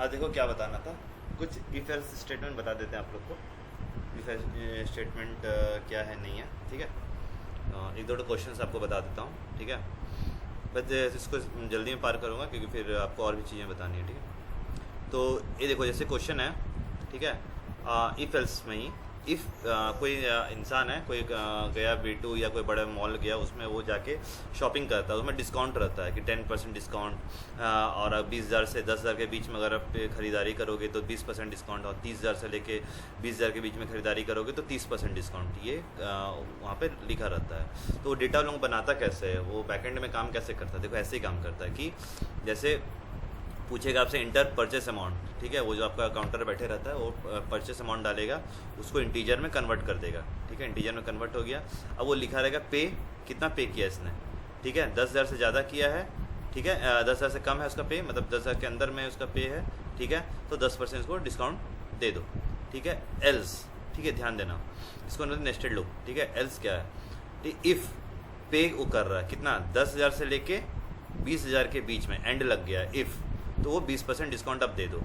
देखो क्या बताना था, कुछ इफ एल्स स्टेटमेंट बता देते हैं आप लोग को। इफ एल्स स्टेटमेंट क्या है नहीं है, ठीक है। एक दो क्वेश्चंस आपको बता देता हूँ, ठीक है। बस इसको जल्दी में पार करूँगा क्योंकि फिर आपको और भी चीज़ें बतानी है, ठीक है। तो ये देखो जैसे क्वेश्चन है, ठीक है। इफ एल्स में ही इफ़ कोई इंसान है, कोई गया B2 या कोई बड़ा मॉल गया, उसमें वो जाके शॉपिंग करता है, उसमें डिस्काउंट रहता है कि 10% डिस्काउंट, और 20,000 से 10,000 के बीच में अगर आप ख़रीदारी करोगे तो 20% डिस्काउंट, और 30,000 से लेके 20,000 के बीच में ख़रीदारी करोगे तो 30% डिस्काउंट, ये वहाँ पे लिखा रहता है। तो वो डेटा लोग बनाता कैसे है, वो बैकएंड में काम कैसे करता है? देखो ऐसे ही काम करता है कि जैसे पूछेगा आपसे इंटर परचेस अमाउंट, ठीक है। वो जो आपका काउंटर बैठे रहता है वो परचेस अमाउंट डालेगा, उसको इंटीजर में कन्वर्ट कर देगा, ठीक है। इंटीजर में कन्वर्ट हो गया। अब वो लिखा रहेगा पे, कितना पे किया इसने, ठीक है। 10,000 से ज़्यादा किया है, ठीक है। 10,000 से कम है उसका पे, मतलब 10,000 के अंदर में उसका पे है, ठीक है। तो 10% इसको डिस्काउंट दे दो, ठीक है। एल्स, ठीक है, ध्यान देना, इसको नेस्टेड लूप, ठीक है। एल्स क्या है, इफ़ पे वो कर रहा है कितना, 10,000 से लेके 20,000 के बीच में, एंड लग गया इफ़, तो वो 20% डिस्काउंट अब दे दो।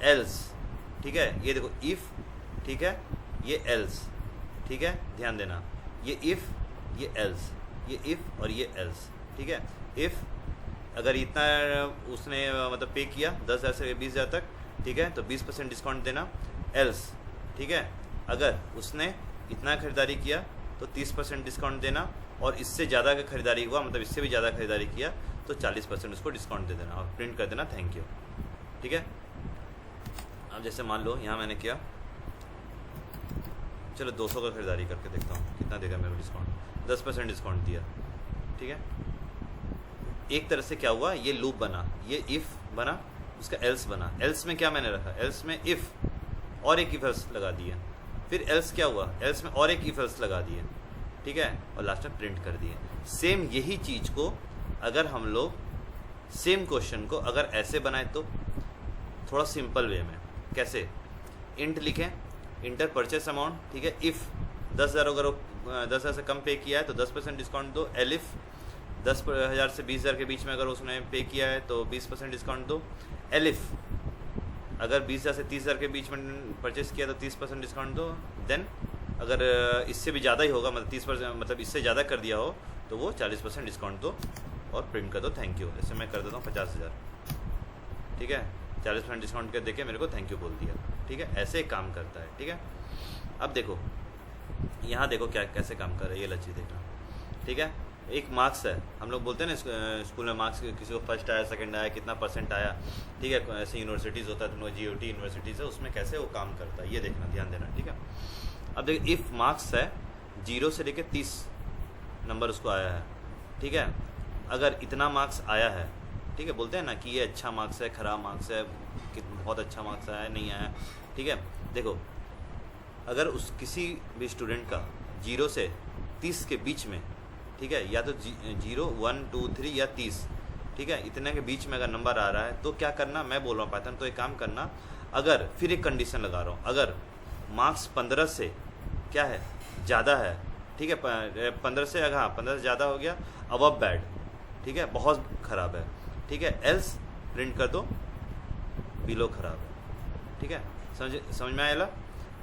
एल्स, ठीक है, ये देखो इफ़, ठीक है, ये एल्स, ठीक है, ध्यान देना, ये इफ़, ये एल्स, ये इफ़ और ये एल्स, ठीक है। इफ़ अगर इतना उसने मतलब पे किया 10,000 से 20,000 तक, ठीक है, तो 20% डिस्काउंट देना। एल्स, ठीक है, अगर उसने इतना खरीदारी किया तो 30% डिस्काउंट देना, और इससे ज़्यादा का खरीदारी हुआ, मतलब इससे भी ज़्यादा खरीदारी किया तो 40% उसको डिस्काउंट दे देना और प्रिंट कर देना थैंक यू, ठीक है। अब जैसे मान लो यहाँ मैंने किया, चलो 200 का खरीदारी करके देखता हूँ कितना देगा मेरे को डिस्काउंट, 10% डिस्काउंट दिया, ठीक है। एक तरह से क्या हुआ, ये लूप बना, ये इफ़ बना, उसका एल्स बना। एल्स में क्या मैंने रखा, एल्स में इफ़ और एक इफ एल्स लगा दिया, फिर एल्स क्या हुआ, एल्स में और एक इफ एल्स लगा दिए, ठीक है, और लास्ट में प्रिंट कर दिए। सेम यही चीज़ को अगर हम लोग सेम क्वेश्चन को अगर ऐसे बनाए तो थोड़ा सिंपल वे में कैसे, इंट लिखें, इंटर परचेस अमाउंट, ठीक है। इफ़ 10,000 अगर 10,000 से कम पे किया है तो 10% डिस्काउंट दो। एलिफ 10,000 से 20,000 के बीच में अगर उसने पे किया है तो 20% डिस्काउंट दो। एलिफ अगर 20,000 से 30,000 के बीच में परचेस किया तो 30% डिस्काउंट दो। देन अगर इससे भी ज़्यादा ही होगा, मतलब 30%, मतलब इससे ज़्यादा कर दिया हो तो वो 40% डिस्काउंट दो और प्रिंट कर दो थैंक यू। ऐसे मैं कर देता हूँ 50,000, ठीक है, 40% डिस्काउंट कर देके मेरे को थैंक यू बोल दिया, ठीक है। ऐसे काम करता है, ठीक है। अब देखो यहाँ देखो क्या कैसे काम कर रहा है, ये लच्छी देखना, ठीक है। एक मार्क्स है, हम लोग बोलते हैं ना स्कूल में मार्क्स, किसी को फर्स्ट आया, सेकंड आया, कितना परसेंट आया, ठीक है। ऐसे यूनिवर्सिटीज़ होता है, तो GOT यूनिवर्सिटीज़ है, उसमें कैसे वो काम करता है ये देखना, ध्यान देना, ठीक है। अब देखिए इफ़ मार्क्स है 0 से लेकर 30 नंबर उसको आया है, ठीक है। अगर इतना मार्क्स आया है, ठीक है, बोलते हैं ना कि ये अच्छा मार्क्स है, ख़राब मार्क्स है, कि बहुत अच्छा मार्क्स आया नहीं आया, ठीक है। देखो अगर उस किसी भी स्टूडेंट का 0 से 30 के बीच में, ठीक है, या तो 0, 1, 2, 3 या 30, ठीक है, इतने के बीच में अगर नंबर आ रहा है तो क्या करना, मैं बोल रहा हूँ पैटर्न, तो एक काम करना, अगर फिर एक कंडीशन लगा रहा हूँ, अगर मार्क्स 15 से क्या है ज़्यादा है, ठीक है, 15 से अगर, हाँ 15 से ज़्यादा हो गया, अबव बैड, ठीक है, बहुत ख़राब है, ठीक है। एल्स प्रिंट कर दो बिलो ख़राब है, ठीक है। समझ में आया।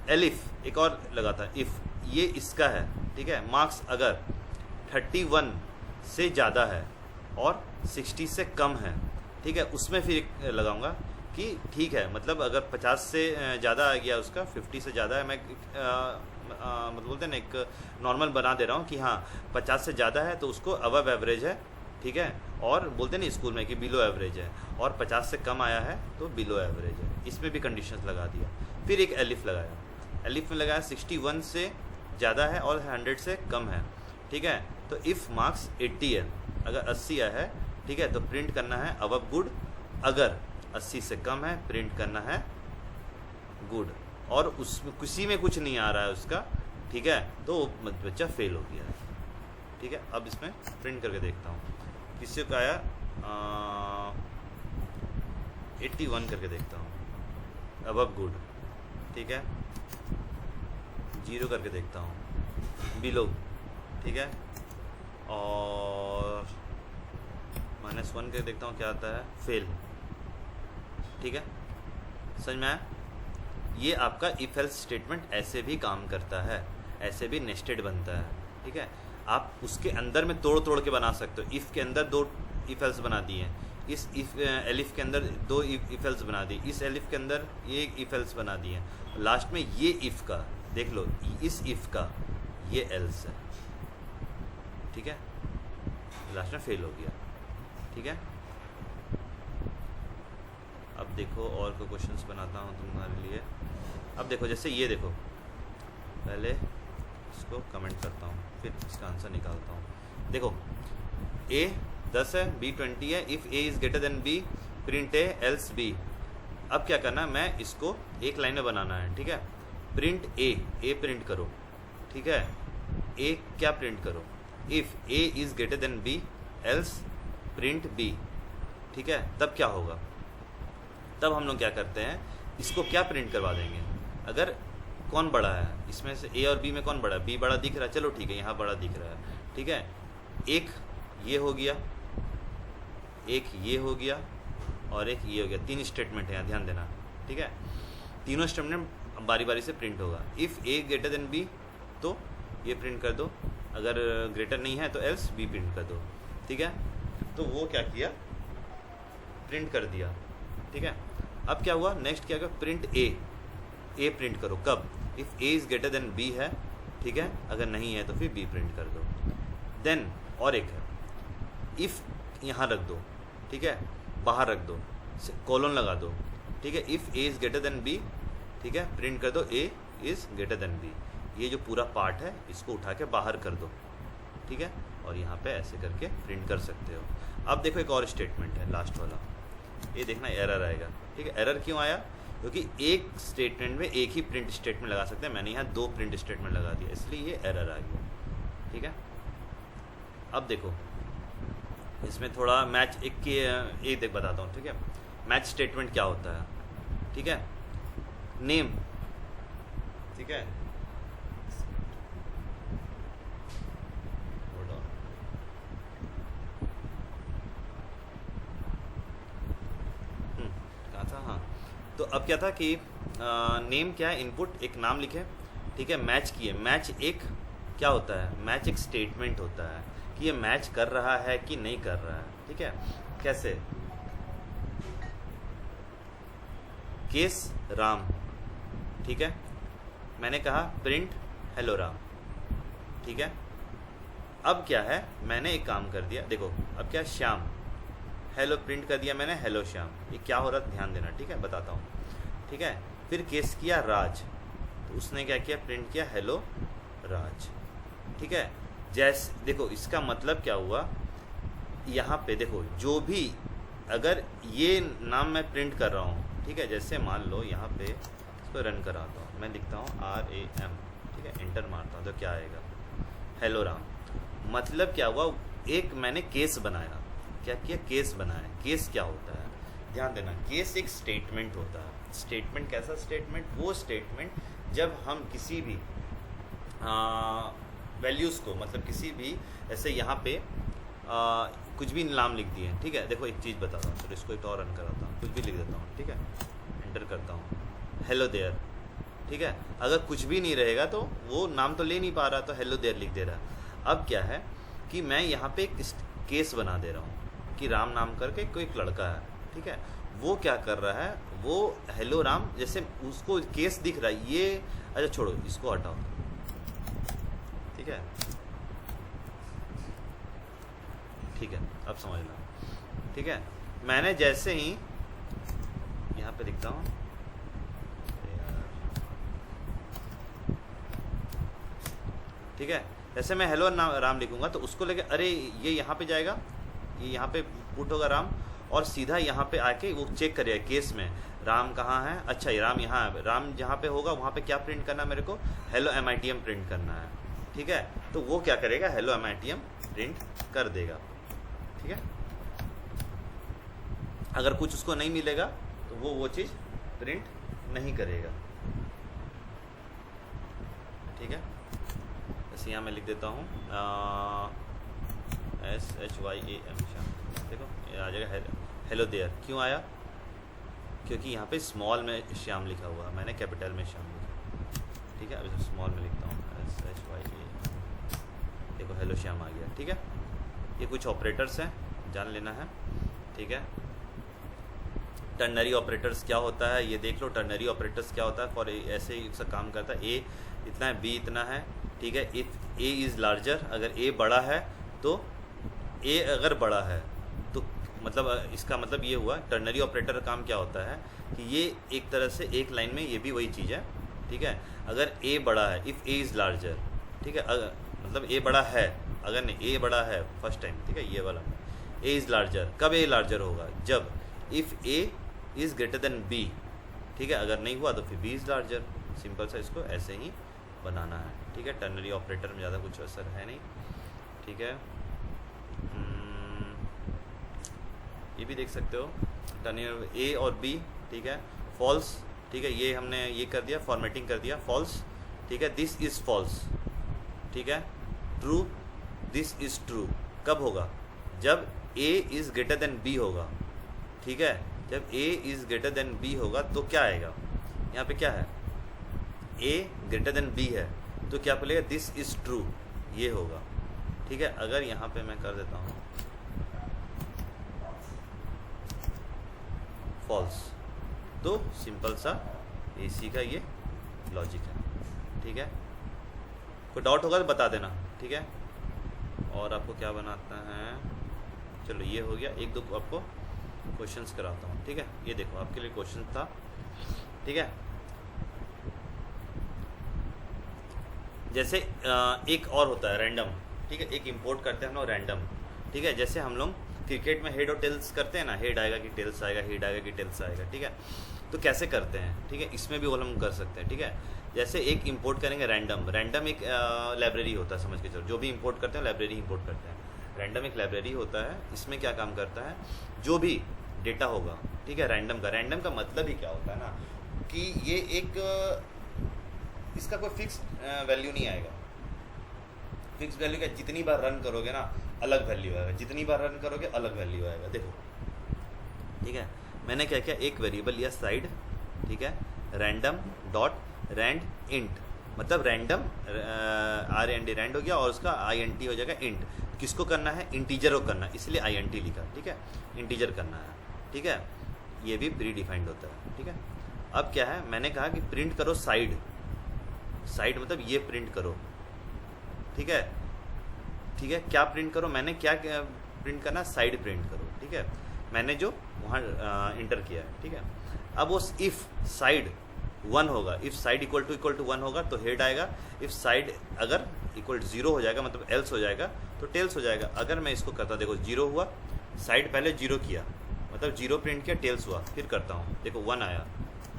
एलिफ एक और लगा था, इफ़ ये इसका है, ठीक है, मार्क्स अगर 31 से ज़्यादा है और 60 से कम है, ठीक है, उसमें फिर एक लगाऊंगा कि ठीक है, मतलब अगर 50 से ज़्यादा आ गया उसका, 50 से ज़्यादा है, मैं मतलब बोलते हैं ना एक नॉर्मल बना दे रहा हूँ कि हाँ 50 से ज़्यादा है तो उसको अबव एवरेज है, ठीक है, और बोलते नहीं स्कूल में कि बिलो एवरेज है, और 50 से कम आया है तो बिलो एवरेज है। इसमें भी कंडीशंस लगा दिया। फिर एक एलिफ लगाया, एलिफ में लगाया 61 से ज़्यादा है और 100 से कम है, ठीक है। तो इफ़ मार्क्स 80 है, अगर 80 आया है, ठीक है, तो प्रिंट करना है अबव गुड, अगर 80 से कम है प्रिंट करना है गुड, और उसमें किसी में कुछ नहीं आ रहा है उसका, ठीक है, तो बच्चा फेल हो गया है, ठीक है। अब इसमें प्रिंट करके देखता हूँ, किसी का आया 81 करके देखता हूँ अबव गुड, ठीक है, 0 करके देखता हूँ बिलो, ठीक है, और -1 करके देखता हूँ क्या आता है, फेल, ठीक है। समझ में आया? ये आपका इफ एल्स स्टेटमेंट ऐसे भी काम करता है, ऐसे भी नेस्टेड बनता है, ठीक है। आप उसके अंदर में तोड़ तोड़ के बना सकते हो। इफ़ के अंदर 2 इफ एल्स बना दिए, इस इफ एलिफ के अंदर 2 इफ एल्स बना दिए, इस एलिफ के अंदर ये इफ एल्स बना दिए, लास्ट में ये इफ़ का देख लो, इस इफ़ का ये एल्स है, ठीक है, लास्ट में फेल हो गया, ठीक है। अब देखो और कोई क्वेश्चंस बनाता हूँ तुम्हारे लिए। अब देखो जैसे ये देखो, पहले इसको कमेंट करता हूँ फिर इसका आंसर निकालता हूँ। देखो A 10 है, B 20 है, if A is greater than B print A else B। अब क्या करना है, मैं इसको एक लाइन में बनाना है, ठीक है। प्रिंट A प्रिंट करो, ठीक है। A क्या प्रिंट करो, if A is greater than B else print B, ठीक है। तब क्या होगा, तब हम लोग क्या करते हैं, इसको क्या प्रिंट करवा देंगे, अगर कौन बड़ा है इसमें से A और B में कौन बड़ा है, B बड़ा दिख रहा है, चलो ठीक है यहाँ बड़ा दिख रहा है, ठीक है। एक ये हो गया, एक ये हो गया और एक ये हो गया, 3 स्टेटमेंट है यहाँ, ध्यान देना, ठीक है। तीनों स्टेटमेंट बारी बारी से प्रिंट होगा। If A greater than B तो ये प्रिंट कर दो, अगर ग्रेटर नहीं है तो एल्स B प्रिंट कर दो, ठीक है। तो वो क्या किया, प्रिंट कर दिया, ठीक है। अब क्या हुआ, नेक्स्ट क्या हुआ, प्रिंट A प्रिंट करो, कब, if A is greater than B है, ठीक है, अगर नहीं है तो फिर B प्रिंट कर दो। देन और एक है, इफ़ यहाँ रख दो, ठीक है, बाहर रख दो, कॉलन लगा दो, ठीक है। If A is greater than B, ठीक है, प्रिंट कर दो A is greater than B। ये जो पूरा पार्ट है इसको उठा के बाहर कर दो, ठीक है, और यहाँ पे ऐसे करके प्रिंट कर सकते हो। अब देखो एक और स्टेटमेंट है लास्ट वाला, ये देखना एरर आएगा, ठीक है। एरर क्यों आया, क्योंकि एक स्टेटमेंट में एक ही प्रिंट स्टेटमेंट लगा सकते हैं, मैंने यहाँ 2 प्रिंट स्टेटमेंट लगा दिया, इसलिए ये एरर आ गया, ठीक है। अब देखो इसमें थोड़ा मैच एक देख बताता हूँ, ठीक है। मैच स्टेटमेंट क्या होता है, ठीक है, नेम, ठीक है, कहा था, हाँ। तो अब क्या था कि नेम क्या है, इनपुट एक नाम लिखे, ठीक है, मैच किए। मैच एक क्या होता है, मैच एक स्टेटमेंट होता है कि ये मैच कर रहा है कि नहीं कर रहा है, ठीक है। कैसे, केस राम, ठीक है, मैंने कहा प्रिंट हेलो राम, ठीक है। अब क्या है, मैंने एक काम कर दिया, देखो अब क्या, श्याम, हेलो प्रिंट कर दिया मैंने, हेलो श्याम। ये क्या हो रहा है ध्यान देना, ठीक है, बताता हूँ, ठीक है। फिर केस किया राज, तो उसने क्या किया, प्रिंट किया हेलो राज, ठीक है। जैसे देखो इसका मतलब क्या हुआ, यहाँ पे देखो जो भी, अगर ये नाम मैं प्रिंट कर रहा हूँ, ठीक है, जैसे मान लो यहाँ पे इसको रन कराता हूँ, मैं लिखता हूँ RAM, ठीक है, एंटर मारता हूँ तो क्या आएगा, हेलो राम। मतलब क्या हुआ, एक मैंने केस बनाया, क्या किया, केस बनाया। केस क्या होता है, ध्यान देना, केस एक स्टेटमेंट होता है। स्टेटमेंट कैसा स्टेटमेंट, वो स्टेटमेंट जब हम किसी भी वैल्यूज़ को, मतलब किसी भी, ऐसे यहाँ पे कुछ भी नाम लिख दिए, ठीक है। देखो एक चीज़ बताता हूँ, तो इसको एक और रन कराता हूँ, कुछ भी लिख देता हूँ, ठीक है, एंटर करता हूँ, हेलो देयर, ठीक है। अगर कुछ भी नहीं रहेगा तो वो नाम तो ले नहीं पा रहा, तो हेलो देयर लिख दे रहा। अब क्या है कि मैं यहाँ पे एक केस बना दे रहा हूँ कि राम नाम करके कोई एक लड़का है, ठीक है, वो क्या कर रहा है, वो हेलो राम, जैसे उसको केस दिख रहा है, ये अच्छा छोड़ो इसको हटाओ, ठीक है, ठीक है, अब समझ लो, ठीक है। मैंने जैसे ही यहाँ पे लिखता हूँ, ठीक है, जैसे मैं हेलो राम लिखूंगा तो उसको लेके, अरे ये यहाँ पे जाएगा, ये यहाँ पे पुट होगा राम, और सीधा यहाँ पे आके वो चेक करेगा केस में राम कहाँ है, अच्छा ये राम यहाँ है, राम जहाँ पे होगा वहाँ पे क्या प्रिंट करना है, मेरे को हेलो MITM प्रिंट करना है, ठीक है। तो वो क्या करेगा, हेलो MITM प्रिंट कर देगा, ठीक है। अगर कुछ उसको नहीं मिलेगा तो वो चीज़ प्रिंट नहीं करेगा, ठीक है। जैसे यहाँ मैं लिख देता हूँ SHYAM, देखो ये आ जाएगा हेलो देयर। क्यों आया, क्योंकि यहाँ पे स्मॉल में श्याम लिखा हुआ, मैंने कैपिटल में श्याम लिखा, ठीक है। अब स्मॉल में लिखता हूँ SHY, देखो हेलो श्याम आ गया, ठीक है। ये कुछ ऑपरेटर्स हैं, जान लेना है, ठीक है। टर्नरी ऑपरेटर्स क्या होता है ये देख लो। टर्नरी ऑपरेटर्स क्या होता है, फॉर ऐसे ही सा काम करता है। ए इतना है, बी इतना है, ठीक है। इफ़ ए इज़ लार्जर, अगर ए बड़ा है तो ए अगर बड़ा है तो मतलब इसका मतलब ये हुआ टर्नरी ऑपरेटर का काम क्या होता है कि ये एक तरह से एक लाइन में ये भी वही चीज़ है, ठीक है। अगर ए बड़ा है, इफ़ ए इज़ लार्जर, ठीक है, मतलब ए बड़ा है, अगर नहीं ए बड़ा है फर्स्ट टाइम, ठीक है, ये वाला ए इज़ लार्जर। कब ए लार्जर होगा, जब if a is greater than b, ठीक है। अगर नहीं हुआ तो फिर बी इज़ लार्जर। सिंपल सा इसको ऐसे ही बनाना है, ठीक है। टर्नरी ऑपरेटर में ज़्यादा कुछ असर है नहीं, ठीक है। ये भी देख सकते हो टर्नरी ए और बी, ठीक है। फॉल्स, ठीक है, ये हमने ये कर दिया, फॉर्मेटिंग कर दिया, फॉल्स, ठीक है। दिस इज़ फॉल्स, ठीक है। True, this is true. कब होगा, जब a is greater than b होगा, ठीक है। जब a is greater than b होगा तो क्या आएगा, यहाँ पे क्या है, a ग्रेटर देन b है तो क्या बोलेगा, दिस इज़ ट्रू, ये होगा, ठीक है। अगर यहाँ पे मैं कर देता हूँ फॉल्स, तो सिंपल सा AC का ये लॉजिक है, ठीक है। कोई डाउट होगा तो बता देना, ठीक है। और आपको क्या बनाना है, चलो ये हो गया। एक दो आपको क्वेश्चंस कराता हूँ, ठीक है। ये देखो आपके लिए क्वेश्चन था, ठीक है। जैसे एक और होता है रैंडम, ठीक है। एक इंपोर्ट करते हैं हम लोग रैंडम, ठीक है। जैसे हम लोग क्रिकेट में हेड और टेल्स करते हैं ना, हेड आएगा कि टेल्स आएगा, हेड आएगा कि टेल्स आएगा, ठीक है। तो कैसे करते हैं, ठीक है, इसमें भी वो हम कर सकते हैं, ठीक है। जैसे एक इंपोर्ट करेंगे रैंडम, रैंडम एक लाइब्रेरी होता है, समझ के चलो, जो भी इंपोर्ट करते हैं लाइब्रेरी इंपोर्ट करते हैं। रैंडम एक लाइब्रेरी होता है, इसमें क्या काम करता है, जो भी डेटा होगा, ठीक है, रैंडम का मतलब ही क्या होता है ना कि ये एक इसका कोई फिक्स वैल्यू नहीं आएगा। फिक्स वैल्यू का जितनी बार रन करोगे ना अलग वैल्यू आएगा, जितनी बार रन करोगे अलग वैल्यू आएगा। देखो, ठीक है, मैंने क्या किया, एक वेरिएबल लिया साइड, ठीक है, रैंडम डॉट रैंड इंट, मतलब रैंडम RAND रैंड हो गया और उसका INT हो जाएगा इंट। किसको करना है, इंटीजर को करना है, इसलिए INT लिखा, ठीक है, इंटीजर करना है, ठीक है। ये भी प्री डिफाइंड होता है, ठीक है। अब क्या है, मैंने कहा कि प्रिंट करो साइड, साइड मतलब ये प्रिंट करो, ठीक है, ठीक है। क्या प्रिंट करो, मैंने क्या प्रिंट करना, साइड प्रिंट करो, ठीक है। मैंने जो वहाँ इंटर किया है, ठीक है। अब वो इफ़ साइड 1 होगा, इफ़ साइड इक्वल टू 1 होगा तो हेड आएगा। इफ़ साइड अगर इक्वल टू 0 हो जाएगा मतलब एल्स हो जाएगा तो टेल्स हो जाएगा। अगर मैं इसको करता, देखो 0 हुआ, साइड पहले 0 किया मतलब 0 प्रिंट किया, टेल्स हुआ, फिर करता हूँ, देखो 1 आया,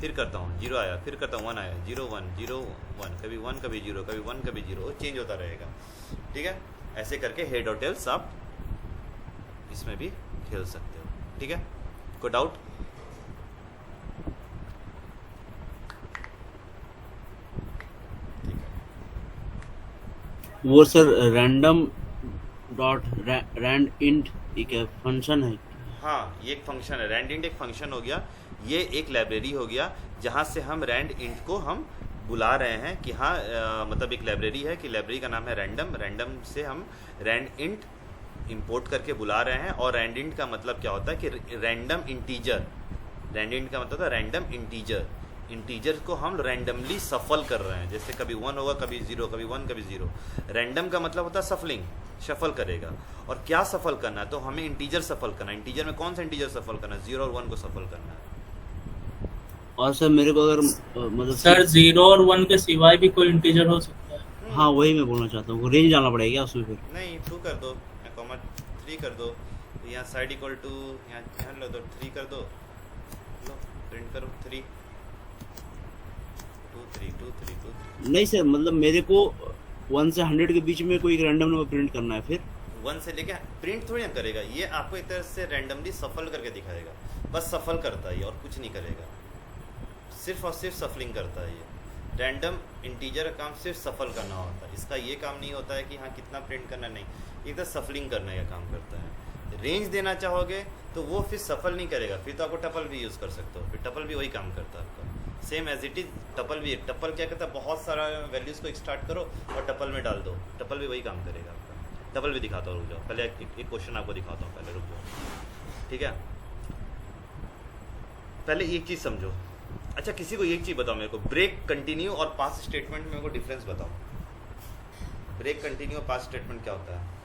फिर करता हूँ 0 आया, फिर करता हूँ 1 आया, 0 1 0 1, कभी 1 कभी 0, कभी 1 कभी 0, वो चेंज होता रहेगा, ठीक है। ऐसे करके हेड और टेल्स आप इसमें भी खेल सकते हो, ठीक है। कोई डाउट? वो sir random dot rand int एक फंक्शन है। हाँ, ये एक फंक्शन है, रैंड इंट एक फंक्शन हो गया, ये एक लाइब्रेरी हो गया जहाँ से हम रैंड इंट को हम बुला रहे हैं कि हाँ मतलब एक लाइब्रेरी है कि लाइब्रेरी का नाम है रैंडम, रैंडम से हम रैंड इंट इंपोर्ट करके बुला रहे हैं। और रैंड इंट का मतलब क्या होता है कि रैंडम इंटीजर, रैंड इंट का मतलब है रैंडम इंटीजर, इंटीजर को हम रैंडमली सफल कर रहे हैं। जैसे कभी 1 होगा, कभी 0, कभी 1, कभी 0। रैंडम का मतलब होता है सफलिंग, शफल करेगा। और क्या सफल करना है, तो हमें इंटीजर सफल करना है। इंटीजर में कौन सा इंटीजर सफल करना है, 0 और 1 को सफल करना है। और सर मेरे को अगर मतलब सर 0 और 1 के सिवाय भी कोई इंटीजर हो सकता है। हाँ वही मैं बोलना चाहता हूँ, रेंज डालना पड़ेगा क्या उसमें? फिर नहीं, 2 कर दो या कॉमा 3 कर दो, तो यहाँ साइड इक्वल टू यहाँ ध्यान लो तो 3 कर दो, लो प्रिंट करो 3 2 3 2 3 2 3। नहीं सर, मतलब मेरे को 1 से 100 के बीच में कोई एक रैंडम नंबर प्रिंट करना है। फिर 1 से लेके प्रिंट थोड़ी ना करेगा, ये आपको एक तरह से रैंडमली सफल करके दिखाएगा, बस सफल करता है ये और कुछ नहीं करेगा, सिर्फ और सिर्फ सफलिंग करता है ये। रैंडम इंटीजर का काम सिर्फ सफल करना होता है, इसका ये काम नहीं होता है कि हाँ कितना प्रिंट करना, नहीं, ये तो सफलिंग करने का काम करता है। रेंज देना चाहोगे तो वो फिर सफल नहीं करेगा, फिर तो आपको टपल भी यूज़ कर सकते हो, फिर टपल भी वही काम करता है आपका, same as it is tuple भी। टपल क्या करता है, बहुत सारा वैल्यूज़ को एक्सट्रैक्ट करो और टपल में डाल दो, टपल भी वही काम करेगा आपका। टपल भी दिखाता हूँ, रुक जाओ, पहले एक क्वेश्चन आपको दिखाता हूँ, पहले रुक जाओ, ठीक है। पहले एक चीज़ समझो। अच्छा, किसी को एक चीज़ बताओ मेरे को, ब्रेक, कंटिन्यू और पास्ट स्टेटमेंट में मेरे को डिफरेंस बताओ। ब्रेक, कंटिन्यू और पास्ट स्टेटमेंट क्या होता है?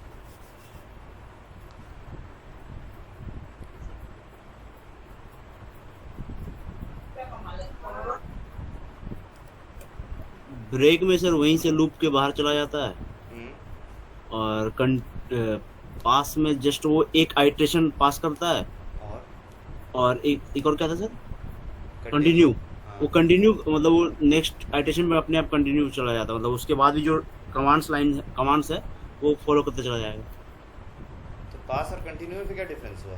ब्रेक में सर वहीं से लूप के बाहर चला जाता है, हम्म, और पास में जस्ट वो एक आइट्रेशन पास करता है, और और एक और क्या था सर, कंटिन्यू। हाँ, वो कंटिन्यू मतलब वो नेक्स्ट आइट्रेशन में अपने आप कंटिन्यू चला जाता है, मतलब उसके बाद भी जो कमांड्स है वो फॉलो करते चला जाएगा। तो पास और कंटिन्यू में फिर क्या डिफरेंस हुआ?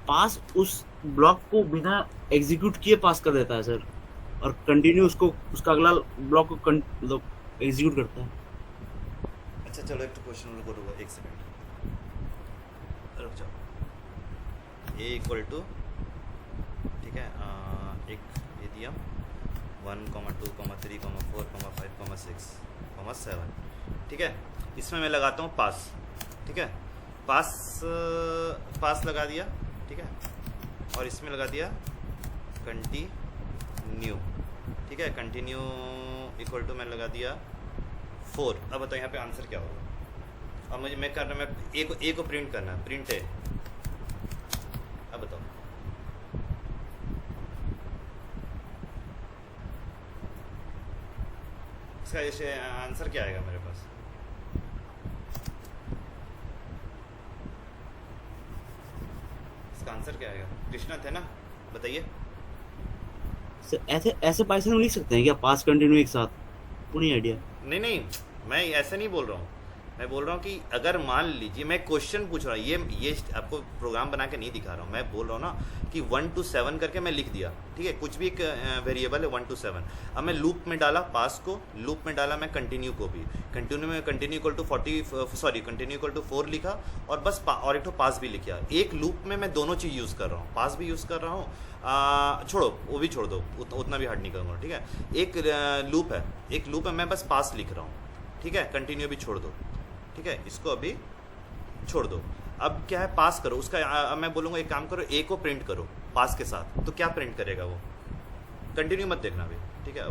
पास उस ब्लॉक को बिना एग्जीक्यूट किए पास कर देता है सर, और कंटिन्यू उसका अगला ब्लॉक को मतलब एग्जीक्यूट करता है। अच्छा चलो, एक तो क्वेश्चन रुको, एक सेकंड रुक जाओ। ए इक्वल टू, ठीक है, एक ये दिया 1, 2, 3, 4, 5, 6, 7, ठीक है। इसमें मैं लगाता हूँ पास, ठीक है, पास लगा दिया, ठीक है, और इसमें लगा दिया कंटिन्यू, ठीक है। कंटिन्यू इक्वल टू मैं लगा दिया 4। अब बताओ यहाँ पे आंसर क्या होगा? अब मुझे मैं करना, मैं ए को प्रिंट करना है, प्रिंट है। अब बताओ इसका ऐसे आंसर क्या आएगा मेरे पास? इसका आंसर क्या आएगा? कृष्णा थे ना, बताइए। सर ऐसे पाइथन में लिख सकते हैं क्या पास कंटिन्यू एक साथ? कोई आइडिया? नहीं, मैं ऐसा नहीं बोल रहा हूँ। मैं बोल रहा हूँ कि अगर मान लीजिए, मैं क्वेश्चन पूछ रहा हूँ, ये आपको प्रोग्राम बना के नहीं दिखा रहा हूँ, मैं बोल रहा हूँ ना कि 1 to 7 करके मैं लिख दिया, ठीक है, कुछ भी एक वेरिएबल है 1 to 7। अब मैं लूप में डाला पास को, लूप में डाला मैं कंटिन्यू को भी, कंटिन्यू इक्वल टू 4 लिखा, और बस और एक तो पास भी लिखा। एक लूप में मैं दोनों चीज़ यूज़ कर रहा हूँ, पास भी यूज़ कर रहा हूँ, छोड़ो वो भी छोड़ दो, उतना भी हार्ड नहीं करूँगा, ठीक है। एक लूप है, मैं बस पास लिख रहा हूँ, ठीक है, कंटिन्यू भी छोड़ दो, ठीक है, इसको अभी छोड़ दो। अब क्या है, पास करो उसका। मैं बोलूँगा एक काम करो, ए को प्रिंट करो पास के साथ, तो क्या प्रिंट करेगा वो? कंटिन्यू मत देखना भी, ठीक है।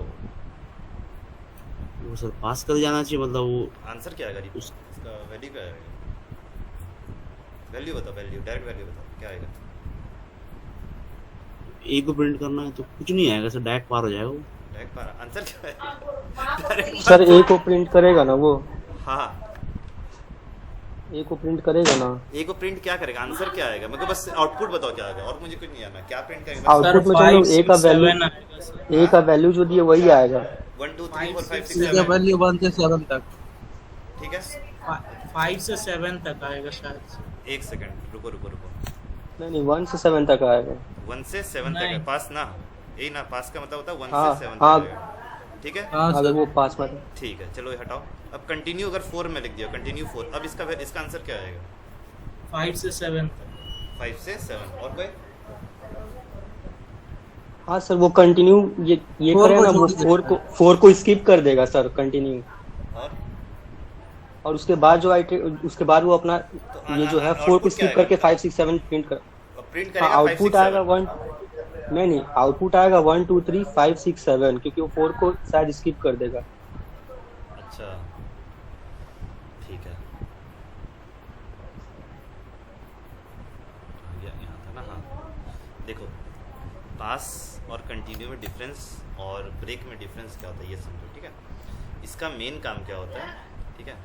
वो सर पास कर जाना चाहिए, मतलब वो आंसर क्या आएगा? इसका वैल्यू क्या आएगा? वैल्यू बताओ, डायरेक्ट वैल्यू बताओ, क्या आएगा? ए को प्रिंट करना है तो कुछ नहीं आएगा सर, डायरेक्ट पार हो जाएगा वो। डायरेक्ट पार? आंसर क्या है? सर ए को प्रिंट करेगा ना वो, हाँ, ए को प्रिंट करेगा ना। ए को प्रिंट क्या करेगा? आंसर क्या आएगा? मेरे को बस आउटपुट बताओ क्या आएगा, और मुझे कुछ नहीं आना, क्या प्रिंट करेगा? आउटपुट में जो ए का वैल्यू जो दिया वही आएगा। 1 2 3 4 5 6 7 वैल्यू 1 से 7 तक, ठीक है। 5 से 7 तक आएगा शायद। एक सेकंड रुको। नहीं 1 से 7 तक आएगा। 1 से 7 तक है नहीं। पास ना, यही ना, पास का मतलब होता है 1 हाँ, से 7 हाँ। तक आएगा, ठीक है। हाँ अगर सर, वो पास में ठीक है, चलो ये हटाओ। अब कंटिन्यू अगर 4 में लिख दिया, कंटिन्यू 4, अब इसका आंसर क्या आएगा? 5 से 7 तक। 5 से 7 और कोई? हाँ सर, वो कंटिन्यू ये करे ना, वो 4 को स्किप कर देगा सर, कंटिन्यू। और उसके बाद जो उसके बाद वो अपना ये जो है 4 को स्किप करके 5 6 7 प्रिंट करेगा। आउटपुट आएगा 1, नहीं आउटपुट आएगा 1 2 3 5 6 7, क्योंकि वो 4 को शायद स्किप कर देगा। अच्छा ठीक है, यहाँ था ना। हाँ देखो, पास और कंटिन्यू में डिफरेंस और ब्रेक में डिफरेंस क्या होता है ये समझो, ठीक है। इसका मेन काम क्या होता है, ठीक है।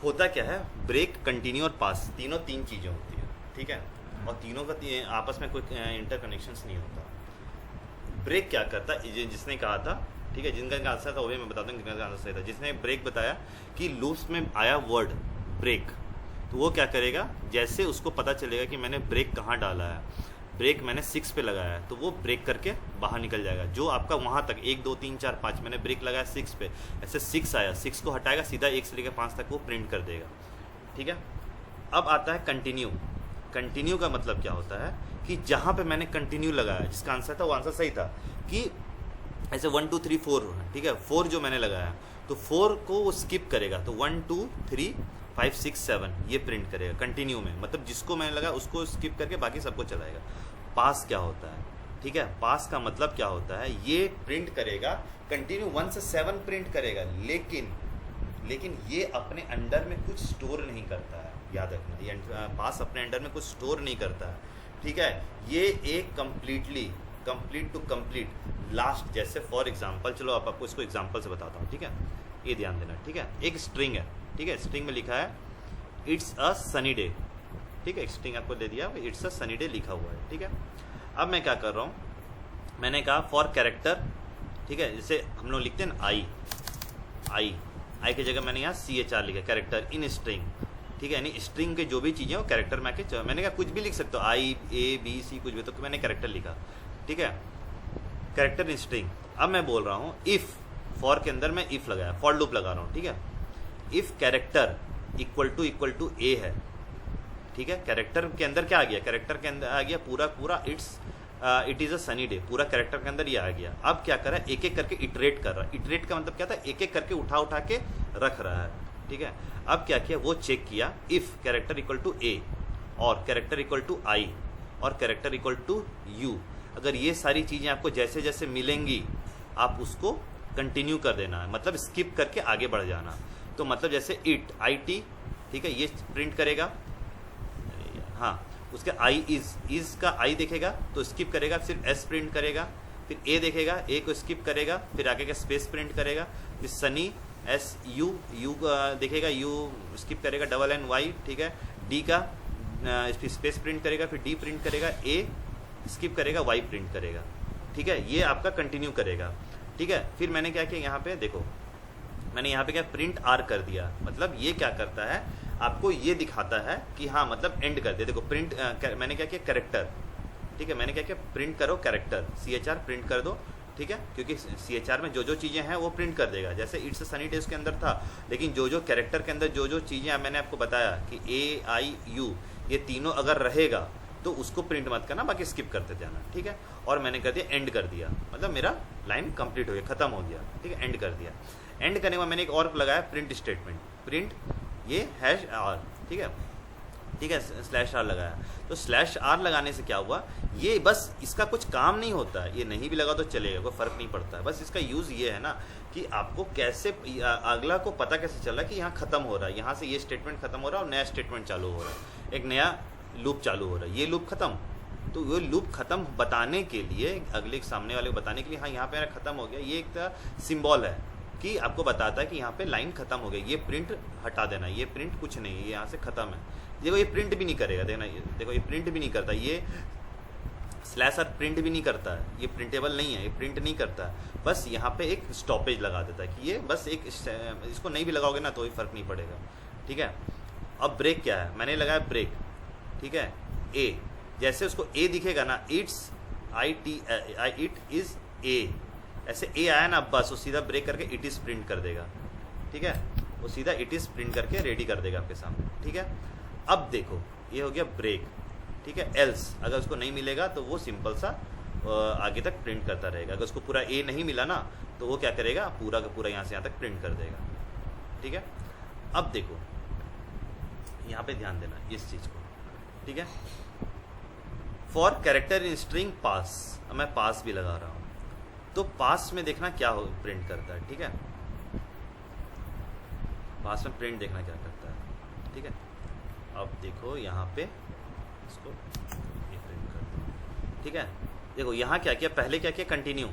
होता क्या है, ब्रेक, कंटिन्यू और पास तीनों 3 चीज़ें होती है, ठीक है, और तीनों का आपस में कोई इंटरकनेक्शंस नहीं होता। ब्रेक क्या करता है, जिसने कहा था, ठीक है, जिनका आंसर था वो भी मैं बताता हूँ जिनका आंसर सही था। जिसने ब्रेक बताया कि लूप्स में आया वर्ड ब्रेक, तो वो क्या करेगा, जैसे उसको पता चलेगा कि मैंने ब्रेक कहाँ डाला है, ब्रेक मैंने 6 पे लगाया है, तो वो ब्रेक करके बाहर निकल जाएगा। जो आपका वहाँ तक 1 2 3 4 5 मैंने ब्रेक लगाया 6 पे, ऐसे 6 आया, 6 को हटाएगा, सीधा 1 से लेकर 5 तक वो प्रिंट कर देगा, ठीक है। अब आता है कंटिन्यू। कंटिन्यू का मतलब क्या होता है कि जहाँ पे मैंने कंटिन्यू लगाया, जिसका आंसर था वो आंसर सही था कि ऐसे 1 2 3 4, ठीक है, 4 जो मैंने लगाया तो 4 को वो स्किप करेगा, तो 1 2 3 5 6 7 ये प्रिंट करेगा कंटिन्यू में, मतलब जिसको मैंने लगाया उसको स्किप करके बाकी सबको चलाएगा। पास क्या होता है, ठीक है, पास का मतलब क्या होता है, ये प्रिंट करेगा कंटिन्यू 1 से 7 प्रिंट करेगा, लेकिन ये अपने अंडर में कुछ स्टोर नहीं करता है, याद रखना, ये पास अपने अंडर में कुछ स्टोर नहीं करता है, ठीक है। ये एक कंप्लीट टू कंप्लीट लास्ट, जैसे फॉर एग्जांपल, चलो आप आपको इसको एग्जांपल से बताता हूँ, ठीक है, ये ध्यान देना, ठीक है। एक स्ट्रिंग है, ठीक है, स्ट्रिंग में लिखा है इट्स अ सनी डे, ठीक है, स्ट्रिंग आपको दे दिया, इट्स अ सनी डे लिखा हुआ है, ठीक है। अब मैं क्या कर रहा हूँ, मैंने कहा फॉर कैरेक्टर, ठीक है, जैसे हम लोग लिखते हैं ना आई की जगह मैंने यहाँ CHR लिखा, कैरेक्टर इन स्ट्रिंग, ठीक है, यानी स्ट्रिंग के जो भी चीज़ें हो कैरेक्टर में आके, मैंने कहा कुछ भी लिख सकते हो, I A B C कुछ भी, तो मैंने कैरेक्टर लिखा, ठीक है, कैरेक्टर इन स्ट्रिंग। अब मैं बोल रहा हूँ इफ़, फॉर के अंदर मैं इफ़ लगाया, फॉर लूप लगा रहा हूँ, ठीक है, if character equal to A है, ठीक है, कैरेक्टर के अंदर क्या आ गया, कैरेक्टर के अंदर आ गया पूरा it is a sunny day, पूरा कैरेक्टर के अंदर ये आ गया। अब क्या कर रहा है, एक एक करके इटरेट कर रहा है, इटरेट का मतलब क्या था, एक एक करके उठा के रख रहा है, ठीक है। अब क्या किया, वो चेक किया if character equal to A और कैरेक्टर इक्वल टू I और कैरेक्टर इक्वल टू U, अगर ये सारी चीज़ें आपको जैसे जैसे मिलेंगी आप उसको कंटिन्यू कर देना है, मतलब स्किप करके आगे बढ़ जाना। तो मतलब जैसे IT, ठीक है, ये प्रिंट करेगा, हाँ, उसका इज का आई देखेगा तो स्किप करेगा, सिर्फ S प्रिंट करेगा, फिर A देखेगा, A को स्किप करेगा, फिर आगे का स्पेस प्रिंट करेगा, फिर सनी SU देखेगा, U स्किप करेगा, NY, ठीक है, D का स्पेस प्रिंट करेगा, फिर D प्रिंट करेगा, A स्किप करेगा, Y प्रिंट करेगा, ठीक है, ये आपका कंटिन्यू करेगा, ठीक है। फिर मैंने क्या किया, यहाँ पे देखो, मैंने यहाँ पे क्या प्रिंट R कर दिया, मतलब ये क्या करता है, आपको ये दिखाता है कि हाँ मतलब एंड कर दे। देखो प्रिंट मैंने क्या किया, कैरेक्टर, ठीक है, मैंने क्या किया, प्रिंट करो कैरेक्टर, CHR प्रिंट कर दो, ठीक है, क्योंकि CHR में जो जो चीज़ें हैं वो प्रिंट कर देगा, जैसे इट्स अ सनी डे उसके अंदर था, लेकिन जो कैरेक्टर के अंदर जो चीज़ें मैंने आपको बताया कि A I U ये तीनों अगर रहेगा तो उसको प्रिंट मत करना, बाकी स्किप करते जाना, ठीक है। और मैंने कर दिया एंड कर दिया, मतलब मेरा लाइन कंप्लीट हो गया, खत्म हो गया, ठीक है, एंड कर दिया। एंड करने के बाद मैंने एक और लगाया प्रिंट स्टेटमेंट, प्रिंट ये #R, ठीक है, /R लगाया। तो /R लगाने से क्या हुआ, ये बस इसका कुछ काम नहीं होता है, ये नहीं भी लगा तो चलेगा, कोई फ़र्क नहीं पड़ता है, बस इसका यूज़ ये है ना कि आपको कैसे अगला को पता कैसे चल रहा है कि यहाँ ख़त्म हो रहा है, यहाँ से ये स्टेटमेंट ख़त्म हो रहा है और नया स्टेटमेंट चालू हो रहा है, एक नया लूप चालू हो रहा है, ये लूप ख़त्म, तो ये लूप ख़त्म बताने के लिए, अगले सामने वाले को बताने के लिए, हाँ यहाँ पे मेरा ख़त्म हो गया, ये एक सिंबल है कि आपको बताता है कि यहाँ पे लाइन खत्म हो गई, ये प्रिंट हटा देना, ये प्रिंट कुछ नहीं है, ये यहाँ से ख़त्म है। देखो ये प्रिंट भी नहीं करेगा, देखना, देखो ये प्रिंट भी नहीं करता, ये /R प्रिंट भी नहीं करता है, ये प्रिंटेबल नहीं है, ये प्रिंट नहीं करता है, बस यहाँ पे एक स्टॉपेज लगा देता है कि ये बस एक, इसको नहीं भी लगाओगे ना तो भी फ़र्क नहीं पड़ेगा, ठीक है। अब ब्रेक क्या है, मैंने लगाया ब्रेक, ठीक है, A, जैसे उसको A दिखेगा ना, इट इज़ A, ऐसे A आया ना, बस वो सीधा ब्रेक करके इट इज़ प्रिंट कर देगा, ठीक है, वो सीधा इट इज़ प्रिंट करके रेडी कर देगा आपके सामने, ठीक है। अब देखो ये हो गया ब्रेक, ठीक है, एल्स अगर उसको नहीं मिलेगा तो वो सिंपल सा आगे तक प्रिंट करता रहेगा, अगर उसको पूरा A नहीं मिला ना तो वो क्या करेगा, पूरा का पूरा यहाँ से यहाँ तक प्रिंट कर देगा, ठीक है। अब देखो यहाँ पे ध्यान देना इस चीज़ को, ठीक है, for character in string pass, अब मैं पास भी लगा रहा हूँ, तो पास में देखना क्या हो प्रिंट करता है, ठीक है, पास में प्रिंट देखना क्या करता है, ठीक है। अब देखो यहाँ पे इसको ये प्रिंट कर दो, ठीक है, देखो यहाँ क्या किया, पहले क्या किया, कंटिन्यू,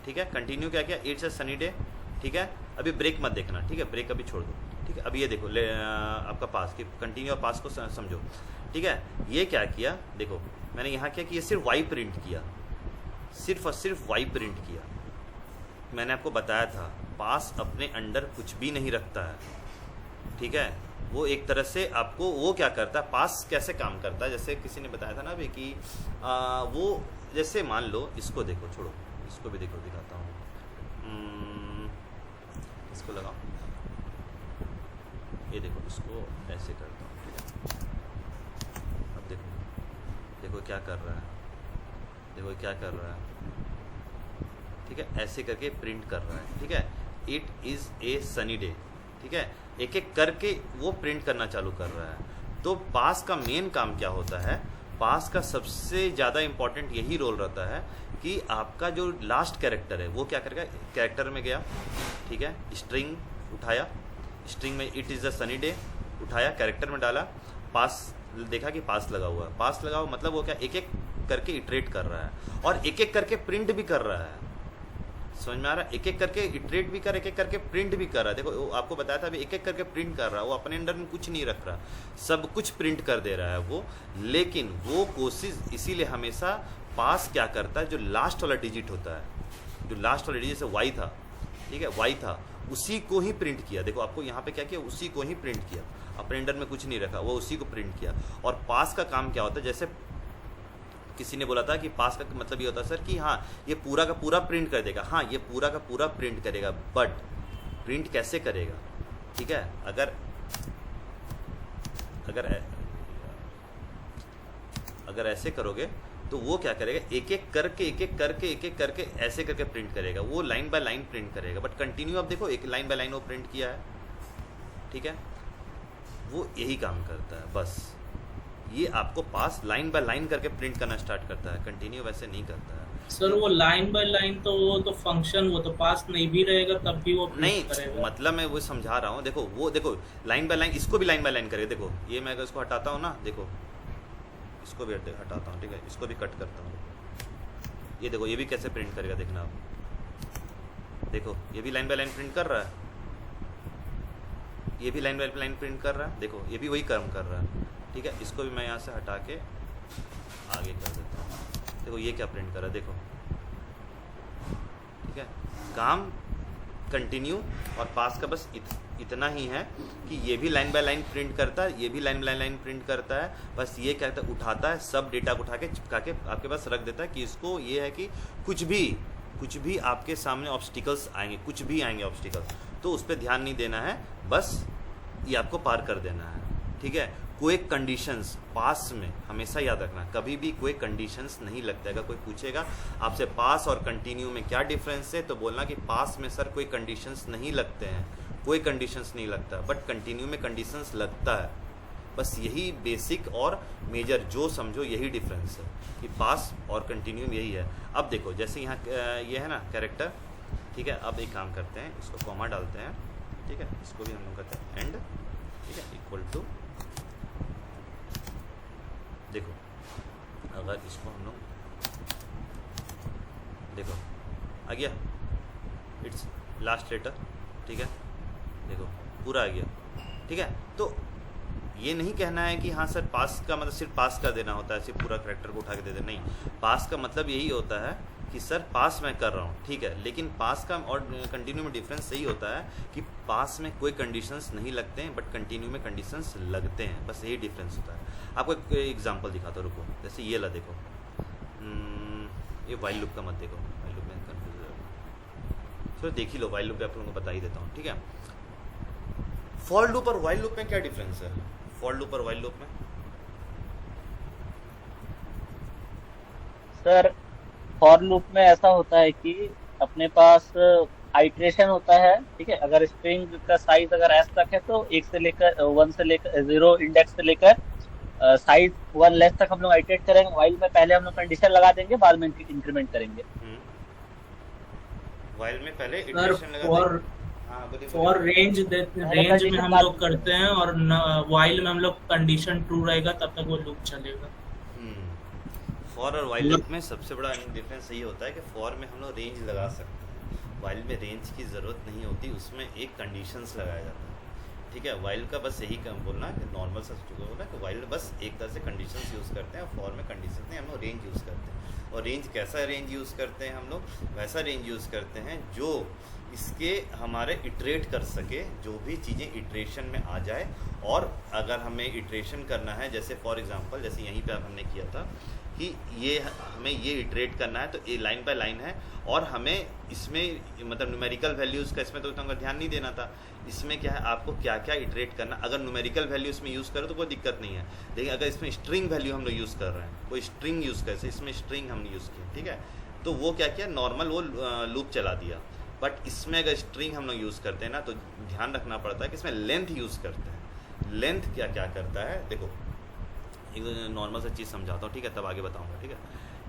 ठीक है, कंटिन्यू क्या किया, इट्स अ सनी डे, ठीक है। अभी ब्रेक मत देखना, ठीक है, ब्रेक अभी छोड़ दो, ठीक है। अभी ये देखो आपका पास की कंटिन्यू और पास को समझो, ठीक है। ये क्या किया, देखो मैंने यहाँ क्या किया, सिर्फ Y प्रिंट किया, सिर्फ और सिर्फ Y प्रिंट किया। मैंने आपको बताया था पास अपने अंडर कुछ भी नहीं रखता है, ठीक है, वो एक तरह से आपको वो क्या करता है, पास कैसे काम करता है, जैसे किसी ने बताया था ना अभी कि वो जैसे मान लो इसको देखो, छोड़ो इसको भी देखो, दिखाता हूँ, इसको लगाओ, ये देखो इसको ऐसे करता हूँ, ठीक है। अब देखो, देखो क्या कर रहा है, देखो क्या कर रहा है, ठीक है। ऐसे करके प्रिंट कर रहा है, ठीक है। It is a sunny day, ठीक है। एक एक करके वो प्रिंट करना चालू कर रहा है। तो पास का मेन काम क्या होता है, पास का सबसे ज़्यादा इम्पॉर्टेंट यही रोल रहता है कि आपका जो लास्ट कैरेक्टर है वो क्या करेगा, कैरेक्टर में गया, ठीक है, स्ट्रिंग उठाया, स्ट्रिंग में it is a sunny day उठाया, कैरेक्टर में डाला, पास देखा कि पास लगा हुआ है, पास लगा हुआ मतलब वो क्या एक एक करके इटरेट कर रहा है और एक एक करके प्रिंट भी कर रहा है। समझ में आ रहा है, एक एक करके इटरेट भी कर, एक एक करके प्रिंट भी कर रहा है। देखो वो आपको बताया था अभी, एक एक करके प्रिंट कर रहा है, वो अपने अंडर में कुछ नहीं रख रहा, सब कुछ प्रिंट कर दे रहा है वो। लेकिन वो कोशिश इसीलिए हमेशा पास क्या करता है, जो लास्ट वाला डिजिट होता है, जो लास्ट वाला डिजिट जैसे वाई था, ठीक है, वाई था, उसी को ही प्रिंट किया। देखो आपको यहाँ पे क्या किया, उसी को ही प्रिंट किया, अपने अंडर में कुछ नहीं रखा, वो उसी को प्रिंट किया। और पास का काम क्या होता है, जैसे किसी ने बोला था कि पास का मतलब ये होता है सर कि हाँ ये पूरा का पूरा प्रिंट कर देगा, हाँ ये पूरा का पूरा प्रिंट करेगा, बट प्रिंट कैसे करेगा, ठीक है। अगर अगर अगर ऐसे करोगे तो वो क्या करेगा, एक एक करके एक एक करके एक एक करके ऐसे करके प्रिंट करेगा, वो लाइन बाय लाइन प्रिंट करेगा। बट कंटिन्यू अब देखो एक लाइन बाय लाइन वो प्रिंट किया है, ठीक है, वो यही काम करता है बस। ये आपको पास लाइन बाय लाइन करके प्रिंट करना स्टार्ट करता है, कंटिन्यू वैसे नहीं करता है। सर वो लाइन बाय लाइन तो वो तो फंक्शन, वो तो पास नहीं भी रहेगा तब भी वो print नहीं करेगा। मतलब मैं वो समझा रहा हूँ, देखो वो देखो लाइन बाय लाइन, इसको भी लाइन बाय लाइन करेगा। देखो ये मैं अगर इसको हटाता हूँ ना, देखो इसको भी हटाता हूँ, ठीक है, इसको भी कट करता हूँ, ये देखो ये भी कैसे प्रिंट करेगा, देखना आप, देखो ये भी लाइन बाय लाइन प्रिंट कर रहा है, ये भी लाइन बाय लाइन प्रिंट कर रहा है, देखो ये भी वही काम कर रहा है, ठीक है। इसको भी मैं यहाँ से हटा के आगे कर देता हूँ, देखो ये क्या प्रिंट कर रहा है, देखो, ठीक है। काम कंटिन्यू और पास का बस इतना ही है कि ये भी लाइन बाय लाइन प्रिंट करता है, ये भी लाइन बाय लाइन प्रिंट करता है, बस ये क्या कहता है, उठाता है सब डेटा को, उठा के चिपका के आपके पास रख देता है कि इसको ये है कि कुछ भी आपके सामने ऑब्स्टिकल्स आएंगे, कुछ भी आएंगे ऑब्स्टिकल्स, तो उस पर ध्यान नहीं देना है, बस ये आपको पार कर देना है, ठीक है। कोई कंडीशंस पास में हमेशा याद रखना, कभी भी कोई कंडीशंस नहीं लगता है। अगर कोई पूछेगा आपसे पास और कंटिन्यू में क्या डिफरेंस है, तो बोलना कि पास में सर कोई कंडीशंस नहीं लगते हैं, कोई कंडीशंस नहीं लगता, बट कंटिन्यू में कंडीशंस लगता है। बस यही बेसिक और मेजर जो समझो यही डिफरेंस है कि पास और कंटिन्यू में यही है। अब देखो जैसे यहाँ ये है ना कैरेक्टर, ठीक है। अब एक काम करते हैं, इसको कॉमा डालते हैं, ठीक है, इसको भी हम लोग करते हैं एंड, ठीक है, इक्वल टू, देखो अगर इसको हम लोग देखो आ गया, इट्स लास्ट लेटर, ठीक है, देखो पूरा आ गया, ठीक है। तो ये नहीं कहना है कि हाँ सर पास का मतलब सिर्फ पास का देना होता है, सिर्फ पूरा कैरेक्टर को उठा के दे दे, नहीं। पास का मतलब यही होता है कि सर पास मैं कर रहा हूँ, ठीक है, लेकिन पास का और कंटिन्यू में डिफरेंस यही होता है कि पास में कोई कंडीशंस नहीं लगते हैं, बट कंटिन्यू में कंडीशंस लगते हैं, बस यही डिफरेंस होता है। आपको एक एग्जांपल दिखाता हूँ, रुको, जैसे ये ला, देखो ये वाइल लूप का मत देखो, वाइल लूप में कन्फ्यूज हो, चलो देख ही लो, वाइल लूप भी आप लोगों को बता ही देता हूँ, ठीक है। फॉर लूप और वाइल लूप में क्या डिफरेंस है, फॉर लूप और वाइल लूप में? सर फॉर लूप में ऐसा होता है कि अपने पास आइट्रेशन होता है, ठीक है। अगर स्ट्रिंग का साइज अगर एस तक है तो 1 से लेकर 1 से लेकर 0 इंडेक्स से लेकर साइज 1 लेस तक हम लोग आइट्रेट करेंगे। वाइल में पहले हम लोग कंडीशन लगा देंगे, बाद में इंक्रीमेंट करेंगे। वाइल में पहले इटरेशन लगा देंगे, फॉर रेंज में हम लोग करते हैं, और वाइल में हम लोग कंडीशन ट्रू रहेगा तब तक वो लूप चलेगा। फॉर और वाइल लूप में सबसे बड़ा डिफरेंस यही होता है कि फॉर में हम लोग रेंज लगा सकते हैं, वाइल में रेंज की ज़रूरत नहीं होती, उसमें एक कंडीशंस लगाया जाता है, ठीक है। वाइल का बस यही काम बोलना कि नॉर्मल सब्सिट्यूट बोलना कि वाइल बस एक तरह से कंडीशंस यूज़ करते हैं, और फॉर में कंडीशंस नहीं, हम लोग रेंज यूज़ करते हैं। और रेंज कैसा रेंज यूज़ करते हैं हम लोग, वैसा रेंज यूज़ करते हैं जो इसके हमारे इटरेट कर सके, जो भी चीज़ें इटरेशन में आ जाए। और अगर हमें इटरेशन करना है, जैसे फॉर एग्जांपल जैसे यहीं पे हमने किया था कि ये हमें ये इटरेट करना है, तो ये लाइन बाय लाइन है और हमें इसमें मतलब न्यूमेरिकल वैल्यूज़ का इसमें तो उतना ध्यान नहीं देना था। इसमें क्या है, आपको क्या क्या इटरेट करना। अगर न्यूमेरिकल वैल्यू इसमें यूज़ करो तो कोई दिक्कत नहीं है, लेकिन अगर इसमें स्ट्रिंग वैल्यू हम लोग यूज़ कर रहे हैं, कोई स्ट्रिंग यूज़ कर, इसमें स्ट्रिंग हमने यूज़ किया, ठीक है, तो वो क्या किया, नॉर्मल वो लूप चला दिया। बट इसमें अगर स्ट्रिंग हम लोग यूज़ करते हैं ना, तो ध्यान रखना पड़ता है कि इसमें लेंथ यूज़ करते हैं। लेंथ क्या क्या करता है, देखो एक नॉर्मल सा चीज़ समझाता हूँ, ठीक है, तब आगे बताऊँगा, ठीक है।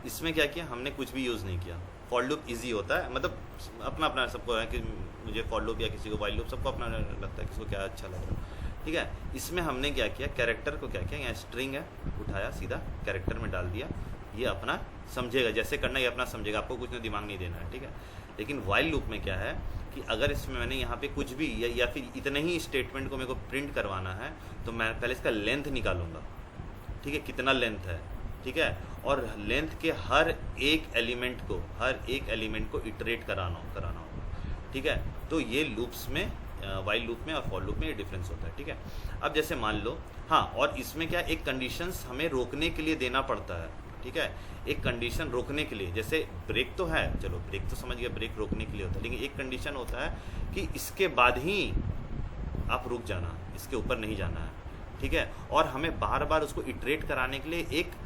इसमें क्या किया, हमने कुछ भी यूज़ नहीं किया। फॉर लूप इजी होता है, मतलब अपना अपना सबको है कि मुझे फॉर लूप या किसी को वाइल लूप, सबको अपना लगता है किसको क्या अच्छा लग रहा है, ठीक है। इसमें हमने क्या किया, कैरेक्टर को क्या किया, यहाँ स्ट्रिंग है, उठाया सीधा कैरेक्टर में डाल दिया, ये अपना समझेगा, जैसे करना ये अपना समझेगा, आपको कुछ नहीं दिमाग नहीं देना है, ठीक है। लेकिन वाइल लूप में क्या है कि अगर इसमें मैंने यहाँ पे कुछ भी या फिर इतने ही स्टेटमेंट को मेरे को प्रिंट करवाना है, तो मैं पहले इसका लेंथ निकालूंगा, ठीक है, कितना लेंथ है, ठीक है, और लेंथ के हर एक एलिमेंट को इटरेट कराना होगा, ठीक है। तो ये लूप्स में, वाइल लूप में और फॉर लूप में ये डिफरेंस होता है, ठीक है। अब जैसे मान लो, हाँ, और इसमें क्या एक कंडीशंस हमें रोकने के लिए देना पड़ता है, ठीक है। एक कंडीशन रोकने के लिए, जैसे ब्रेक तो है, चलो ब्रेक तो समझ गया, ब्रेक रोकने के लिए होता है, लेकिन एक कंडीशन होता है कि इसके बाद ही आप रुक जाना, इसके ऊपर नहीं जाना है, ठीक है। और हमें बार बार उसको इटरेट कराने के लिए एक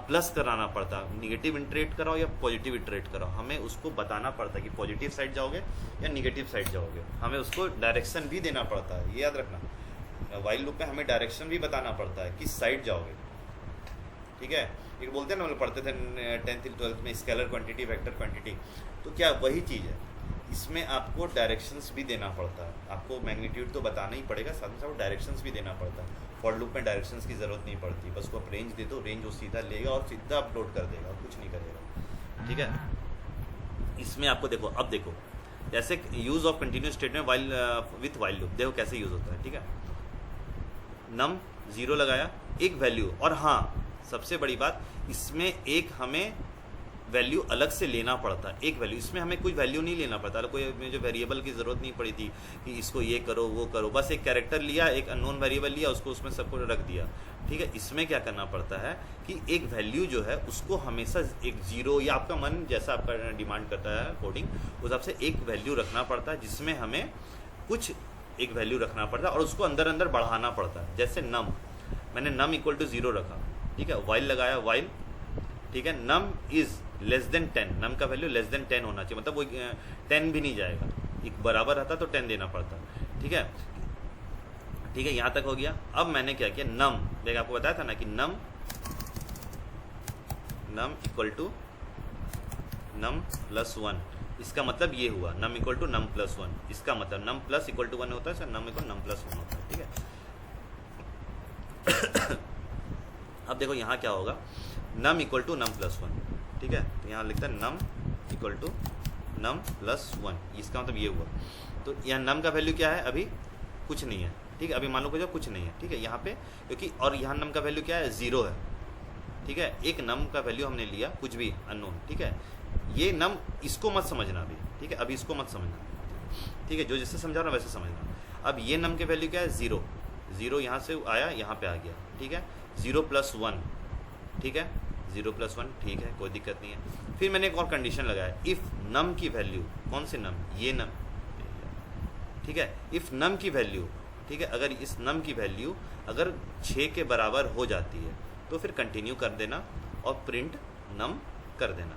प्लस कराना पड़ता है, निगेटिव इटरेट कराओ या पॉजिटिव इटरेट कराओ, हमें उसको बताना पड़ता है कि पॉजिटिव साइड जाओगे या निगेटिव साइड जाओगे, हमें उसको डायरेक्शन भी देना पड़ता है, ये याद रखना। वाइल लूप में हमें डायरेक्शन भी बताना पड़ता है, किस साइड जाओगे, ठीक है। एक बोलते हैं ना, हम लोग पढ़ते थे 10th 12th में स्केलर क्वांटिटी, वेक्टर क्वांटिटी, तो क्या वही चीज़ है, इसमें आपको डायरेक्शंस भी देना पड़ता है, आपको मैग्नीट्यूड तो बताना ही पड़ेगा, साथ में साथ डायरेक्शंस भी देना पड़ता है। फॉर लूप में डायरेक्शंस की ज़रूरत नहीं पड़ती, बस वो आप रेंज दे दो, रेंज वो सीधा लेगा और सीधा अपलोड कर देगा, कुछ नहीं करेगा, ठीक है। इसमें आपको देखो, अब देखो जैसे use of continuous statement while with while loop, देखो कैसे यूज़ होता है, ठीक है। नम 0 लगाया, एक वैल्यू, और हाँ सबसे बड़ी बात, इसमें एक हमें वैल्यू अलग से लेना पड़ता है, एक वैल्यू, इसमें हमें कुछ वैल्यू नहीं लेना पड़ता, कोई जो वेरिएबल की ज़रूरत नहीं पड़ी थी कि इसको ये करो वो करो, बस एक कैरेक्टर लिया, एक अननोन वेरिएबल लिया, उसको उसमें सबको रख दिया, ठीक है। इसमें क्या करना पड़ता है कि एक वैल्यू जो है उसको हमेशा एक 0 या आपका मन जैसा आपका डिमांड करता है कोडिंग, उस हिसाब से एक वैल्यू रखना पड़ता है, जिसमें हमें कुछ एक वैल्यू रखना पड़ता है और उसको अंदर अंदर बढ़ाना पड़ता है। जैसे नम, मैंने नम इक्वल टू 0 रखा, ठीक है, वाइल लगाया, वाइल, ठीक है, नम इज़ लेस देन 10, नम का वैल्यू लेस देन 10 होना चाहिए, मतलब वो 10 भी नहीं जाएगा, एक बराबर रहता तो 10 देना पड़ता, ठीक है, ठीक है, यहाँ तक हो गया। अब मैंने क्या किया, नम, देखिए आपको बताया था ना कि num equal to num plus 1, इसका मतलब ये हुआ num equal to num plus 1, इसका मतलब नम प्लस इक्वल टू 1 होता है, नम इक्वल नम प्लस 1 होता है, ठीक है। अब देखो यहाँ क्या होगा, num equal to num plus 1, ठीक है, तो यहाँ लिखता है num equal to num plus 1, इसका मतलब ये हुआ। तो यहाँ नम का वैल्यू क्या है, अभी कुछ नहीं है, ठीक है, अभी मान लो कि कुछ नहीं है, ठीक है, यहाँ पे क्योंकि, और यहाँ नम का वैल्यू क्या है, 0 है, ठीक है। एक नम का वैल्यू हमने लिया, कुछ भी अननोन, ठीक है, ये नम, इसको मत समझना अभी, ठीक है, अभी इसको मत समझना, ठीक है, जो जैसे समझा रहा वैसे समझना। अब ये नम के वैल्यू क्या है, 0 यहाँ से आया, यहाँ पे आ गया, ठीक है, 0 प्लस 1, ठीक है, 0 प्लस 1, ठीक है, कोई दिक्कत नहीं है। फिर मैंने एक और कंडीशन लगाया, इफ़ नम की वैल्यू, कौन से नम, ये नम, ठीक है, इफ़ नम की वैल्यू, ठीक है, अगर इस नम की वैल्यू अगर 6 के बराबर हो जाती है तो फिर कंटिन्यू कर देना और प्रिंट नम कर देना,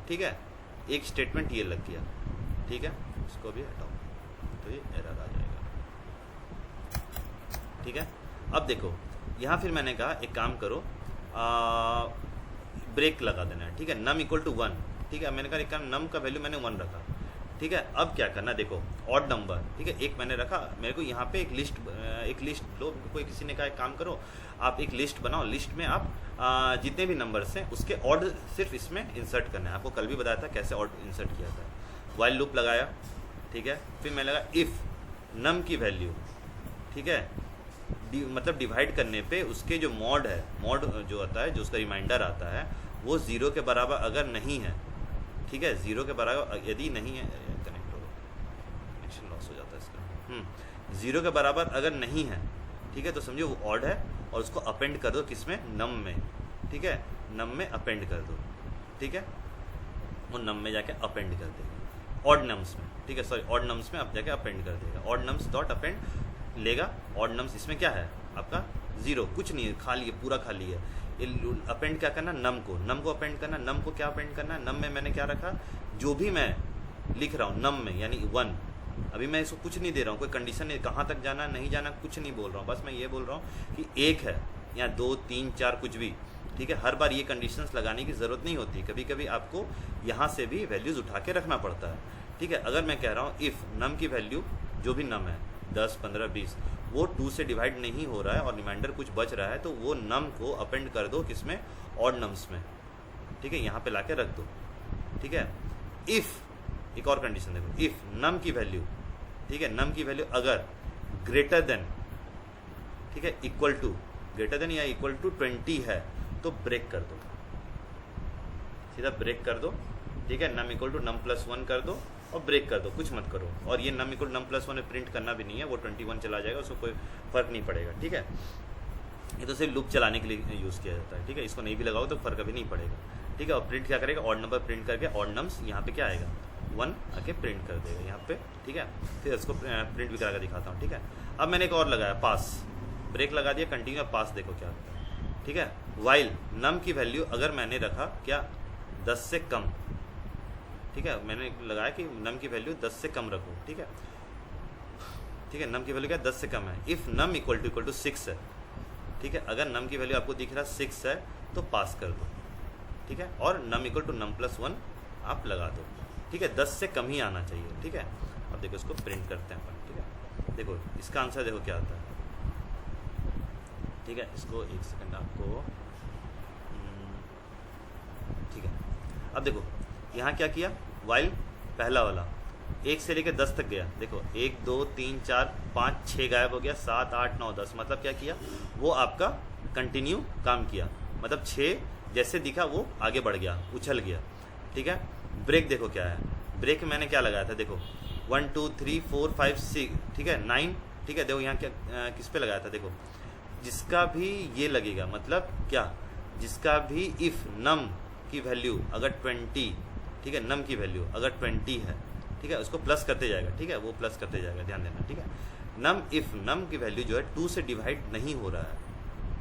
ठीक है। एक स्टेटमेंट ये लग गया, ठीक है, इसको भी हटाओ तो ये एरर आ जाएगा, ठीक है। अब देखो यहाँ फिर मैंने कहा एक काम करो, ब्रेक लगा देना है, ठीक है, नम इक्वल टू 1, ठीक है, मैंने कहा एक काम, नम का वैल्यू मैंने 1 रखा, ठीक है। अब क्या करना, देखो ऑड नंबर, ठीक है, एक मैंने रखा, मेरे को यहाँ पे एक लिस्ट लो, कोई किसी ने कहा एक काम करो, आप एक लिस्ट बनाओ, लिस्ट में आप जितने भी नंबर्स हैं उसके ऑड सिर्फ इसमें इंसर्ट करना है, आपको कल भी बताया था कैसे ऑड इंसर्ट किया था। वाइल लूप लगाया, ठीक है, फिर मैं लगा इफ़ नम की वैल्यू, ठीक है, मतलब डिवाइड करने पे उसके जो मॉड है, मॉड जो आता है, जो उसका रिमाइंडर आता है, वो 0 के बराबर अगर नहीं है, ठीक है, 0 के बराबर यदि नहीं है, कनेक्ट हो, कंडीशन लॉस हो जाता है इसका। 0 के बराबर अगर नहीं है, ठीक है, तो समझो वो ऑड है और उसको अपेंड कर दो किसमें, नम में, ठीक है, नम में अपेंड कर दो, ठीक है, वो नम में जाके अपेंड कर देगा ऑड नम्स में, ठीक है, सॉरी ऑड नम्स में अब जाके अपेंड कर देगा, ऑड नम्स डॉट अपेंड लेगा। ऑड नम्स इसमें क्या है आपका 0, कुछ नहीं है, खाली है, पूरा खाली है। ये अपेंड क्या करना, नम को अपेंड करना। नम को क्या अपेंड करना, नम में मैंने क्या रखा, जो भी मैं लिख रहा हूँ नम में यानी 1, अभी मैं इसको कुछ नहीं दे रहा हूँ, कोई कंडीशन नहीं, कहाँ तक जाना नहीं जाना कुछ नहीं बोल रहा हूँ, बस मैं ये बोल रहा हूँ कि 1 है या 2 3 4 कुछ भी, ठीक है। हर बार ये कंडीशंस लगाने की ज़रूरत नहीं होती, कभी कभी आपको यहाँ से भी वैल्यूज़ उठा के रखना पड़ता है, ठीक है। अगर मैं कह रहा हूँ इफ़ नम की वैल्यू जो भी नम है 10 15 20 वो 2 से डिवाइड नहीं हो रहा है और रिमाइंडर कुछ बच रहा है, तो वो नम को अपेंड कर दो किसमें, ऑड नम्स में, ठीक है, यहाँ पे लाके रख दो, ठीक है। इफ़ एक और कंडीशन देखो, इफ़ नम की वैल्यू, ठीक है, नम की वैल्यू अगर ग्रेटर देन, ठीक है, इक्वल टू, ग्रेटर देन या इक्वल टू 20 है तो ब्रेक कर दो, सीधा ब्रेक कर दो, ठीक है। Num equal to num plus 1 कर दो और ब्रेक कर दो, कुछ मत करो। और ये नम इक्वल नम प्लस 1 में प्रिंट करना भी नहीं है, वो 21 चला जाएगा, उसको कोई फर्क नहीं पड़ेगा, ठीक है। ये तो सिर्फ लूप चलाने के लिए यूज़ किया जाता है, ठीक है, इसको नहीं भी लगाओ तो फर्क अभी नहीं पड़ेगा, ठीक है। और प्रिंट क्या करेगा, ऑड नंबर प्रिंट करके ऑड नम्स यहाँ पे क्या आएगा 1 आके प्रिंट कर देगा यहाँ पे, ठीक है। फिर इसको प्रिंट भी करा कर दिखाता हूँ, ठीक है। अब मैंने एक और लगाया पास, ब्रेक लगा दिया, कंटिन्यू पास, देखो क्या होता है, ठीक है। वाइल नम की वैल्यू अगर मैंने रखा क्या 10 से कम, ठीक है, मैंने लगाया कि नम की वैल्यू 10 से कम रखो, ठीक है, ठीक है। नम की वैल्यू क्या 10 से कम है, इफ़ नम इक्वल टू 6 है, ठीक है। अगर नम की वैल्यू आपको दिख रहा 6 है तो पास कर दो, ठीक है। और num equal to num plus 1 आप लगा दो, ठीक है। 10 से कम ही आना चाहिए, ठीक है। अब देखो इसको प्रिंट करते हैं अपन, ठीक है। देखो इसका आंसर देखो क्या आता है, ठीक है। इसको एक सेकंड आपको, ठीक है। अब देखो यहाँ क्या किया, वाइल पहला वाला 1 से लेकर 10 तक गया, देखो 1 2 3 4 5 6 गायब हो गया, 7 8 9 10, मतलब क्या किया, वो आपका कंटिन्यू काम किया, मतलब 6 जैसे दिखा वो आगे बढ़ गया, उछल गया, ठीक है। ब्रेक देखो क्या है, ब्रेक मैंने क्या लगाया था, देखो 1 2 3 4 5 6, ठीक है, 9, ठीक है। देखो यहाँ क्या किस पे लगाया था, देखो जिसका भी ये लगेगा, मतलब क्या, जिसका भी इफ़ नम की वैल्यू अगर 20, ठीक है, नम की वैल्यू अगर 20 है, ठीक है, उसको प्लस करते जाएगा, ठीक है, वो प्लस करते जाएगा, ध्यान देना, ठीक है। नम इफ़ नम की वैल्यू जो है 2 से डिवाइड नहीं हो रहा है,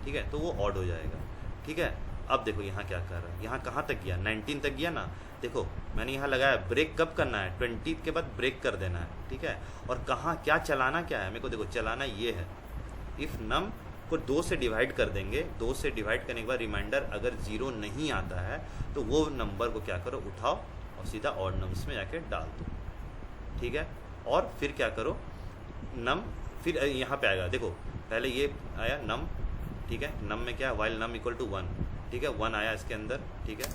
ठीक है, तो वो ऑड हो जाएगा, ठीक है। अब देखो यहाँ क्या कर रहा है, यहाँ कहाँ तक गया, 19 तक गया ना, देखो मैंने यहाँ लगाया, ब्रेक कब करना है, 20 के बाद ब्रेक कर देना है, ठीक है। और कहाँ क्या चलाना क्या है, मेरे को देखो चलाना ये है, इफ़ नम को 2 से डिवाइड कर देंगे, 2 से डिवाइड करने के बाद रिमाइंडर अगर 0 नहीं आता है तो वो नंबर को क्या करो, उठाओ और सीधा ऑड नम्स में जाके डाल दो, ठीक है। और फिर क्या करो, नम फिर यहाँ पे आएगा, देखो पहले ये आया नम, ठीक है, नम में क्या है, वाइल नम इक्वल टू 1, ठीक है, 1 आया इसके अंदर, ठीक है,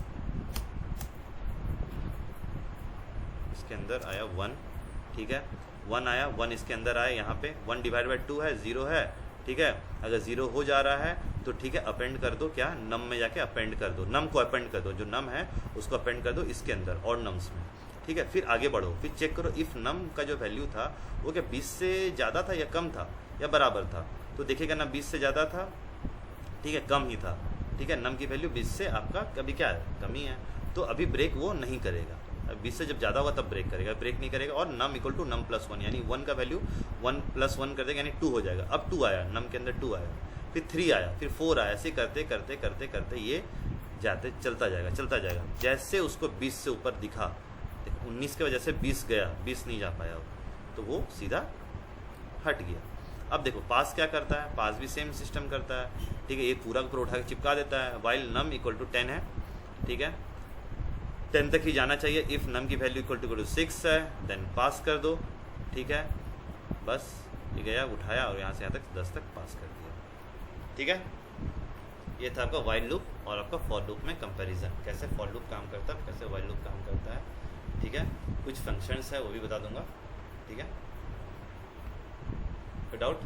इसके अंदर आया 1, ठीक है, 1 आया, 1 इसके अंदर आया, यहाँ पे 1 डिवाइड बाई 2 है, 0 है, ठीक है। अगर 0 हो जा रहा है तो ठीक है, अपेंड कर दो, क्या नम में जाके अपेंड कर दो, नम को अपेंड कर दो, जो नम है उसको अपेंड कर दो इसके अंदर ऑड नम्स में, ठीक है। फिर आगे बढ़ो, फिर चेक करो इफ़ नम का जो वैल्यू था वो क्या 20 से ज़्यादा था या कम था या बराबर था, तो देखिएगा ना 20 से ज़्यादा था, ठीक है, कम ही था, ठीक है। नम की वैल्यू 20 से आपका कभी क्या है, कम ही है, तो अभी ब्रेक वो नहीं करेगा, 20 से जब ज़्यादा होगा तब ब्रेक करेगा, ब्रेक नहीं करेगा। और num equal to num plus 1 यानी 1 का वैल्यू 1 प्लस 1 कर देगा यानी 2 हो जाएगा। अब 2 आया, नम के अंदर 2 आया, फिर 3 आया, फिर 4 आया, ऐसे करते करते करते करते ये जाते चलता जाएगा। जैसे उसको 20 से ऊपर दिखा, 19 के वजह से 20 गया, 20 नहीं जा पाया तो वो सीधा हट गया। अब देखो पास क्या करता है, पास भी सेम सिस्टम करता है, ठीक है, ये पूरा पूरा उठा के चिपका देता है। वाइल नम इक्वल टू 10 है, ठीक है, 10 तक ही जाना चाहिए। इफ़ नम की वैल्यू इक्वल टू 6 है देन पास कर दो, ठीक है, बस ये गया, उठाया और यहाँ से यहाँ तक 10 तक पास कर दिया, ठीक है। ये था आपका वाइल लूप और आपका फॉर लूप में कंपैरिजन, कैसे फॉर लूप काम करता है, कैसे वाइल लूप काम करता है, ठीक है। कुछ फंक्शंस है वो भी बता दूंगा, ठीक है। कोई डाउट?